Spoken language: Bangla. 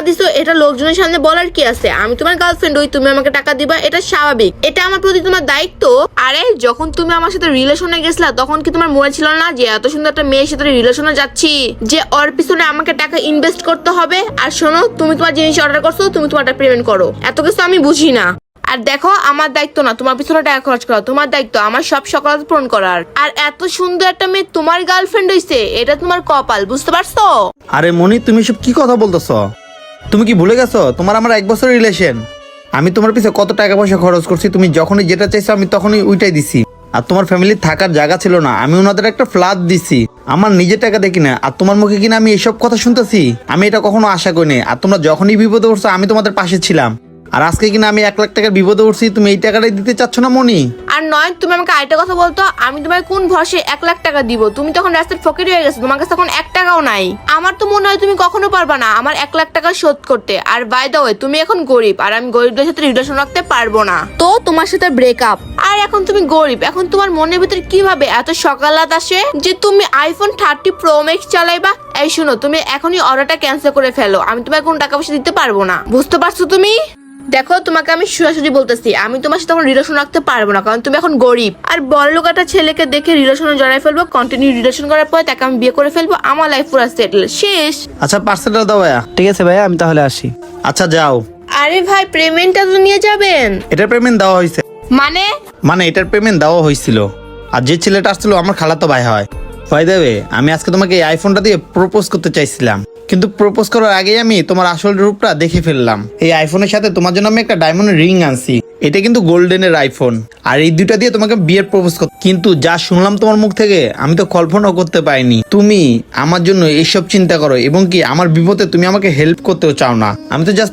দিছো এটা লোকজনের সামনে বলার কি আছে? আমি তোমার গার্লফ্রেন্ড, ওই তুমি আমাকে টাকা দিবা, এটা স্বাভাবিক, এটা আমার প্রতি তোমার দায়িত্ব। আরে যখন তুমি আমার সাথে রিলেশনে গেছিলা তখন কি তোমার মনে ছিল না যে এত সুন্দর একটা মেয়ের সাথে রিলেশনে যাচ্ছি, যে ওর পিছনে আমাকে টাকা ইনভেস্ট করতে হবে? আর শোনো, তুমি তোমার জিনিস অর্ডার করছো, তুমি তোমারটা পেমেন্ট করো, এত কিছু আমি বুঝি না। আর দেখো, আমার দায়িত্ব না তোমার পিছনে টাকা খরচ করা, তোমার দায়িত্ব আমার সব সকালাত পূরণ করার। আর এত সুন্দর একটা মেয়ে তোমার গার্লফ্রেন্ড হইছে, এটা তোমার কপাল, বুঝতে পারছো? আরে মনি, তুমি সব কি কথা বলতেছো? তুমি কি ভুলে গেছো তোমার আমার 1 বছরের রিলেশন? আমি তোমার পিছে কত টাকা পয়সা খরচ করছি, তুমি যখনই যেটা চাইছো আমি তখনই ওইটাই দিছি। আর তোমার ফ্যামিলির থাকার জায়গা ছিল না, আমি ওনাদের একটা ফ্ল্যাট দিছি আমার নিজের টাকা দেখি না। আর তোমার মুখে কিনা আমি এসব কথা শুনতেছি? আমি এটা কখনো আশা করিনি। আর তোমরা যখনই বিপদে পড়ছো আমি তোমাদের পাশে ছিলাম, আর আজকে কিনা আমি 1 লাখ টাকার বিপদে উঠছি, তুমি এই টাকাটাই দিতে চাচ্ছ না মনি? আর নয়, তুমি আমাকে আরেকটা কথা বলতো, আমি তোমার কোন ভরসে 1 লাখ টাকা দিব? তুমি তখন রাস্তার ফকির হয়ে গেছো, তোমার কাছে তখন 1 টাকাও নাই। আমার তো মনে হয় তুমি কখনো পারবা না আমার 1 লাখ টাকা শোধ করতে। আর বাই দ্য ওয়ে, তুমি এখন গরিব, আর আমি গরিবদের সাথে রিলেশন রাখতে পারবো না, তো তোমার সাথে ব্রেকআপ। আর এখন তুমি গরিব, এখন তোমার মনের ভিতরে কিভাবে এত সকালাত আসে যে তুমি আইফোন 30 প্রো ম্যাক্স চালাইবা? এই শুনো, তুমি এখনই অর্ডারটা ক্যান্সেল করে ফেলো, আমি তোমার কোনো টাকা পয়সা দিতে পারবো না, বুঝতে পারছো তুমি? দেখো, তোমাকে আমি সরাসরি বলতেছি, আমি তোমার সাথে এখন রিলেশন রাখতে পারবো না, কারণ তুমি এখন গরিব। আর বড়লোক একটা ছেলেকে দেখে রিলেশনে জড়াই ফেলবো, কন্টিনিউ রিলেশন করার পরে তাকে আমি বিয়ে করে ফেলবো, আমার লাইফ পুরো সেটেল, শেষ। আচ্ছা পার্সেলটা দাও ভাইয়া। ঠিক আছে ভাইয়া, আমি তাহলে আসি। আচ্ছা যাও। আরে ভাই, পেমেন্টটা তো নিয়ে যাবেন। এটার পেমেন্ট দেওয়া হয়েছে। মানে এটার পেমেন্ট দেওয়া হয়েছিল। আর যে ছেলেটা আসছিল আমার খালাতো ভাই হয়। ভাই দেবে, আমি আজকে তোমাকে এই আইফোনটা দিয়ে প্রপোজ করতে চাইছিলাম, কিন্তু প্রপোজ করার আগেই আমি তোমার আসল রূপটা দেখে ফেললাম। এই আইফোনের সাথে তোমার জন্য আমি একটা ডায়মন্ড রিং আনছি, এটা কিন্তু গোল্ডেনের আইফোন। আর এই দুইটা দিয়ে তোমাকে বিয়ের প্রপোজ করতে, কিন্তু যা শুনলাম তোমার মুখ থেকে আমি তো কল্পনাও করতে পারিনি তুমি আমার জন্য এইসব চিন্তা করো, এবং কি আমার বিপদে তুমি আমাকে হেল্প করতেও চাও না। আমি তো জাস্ট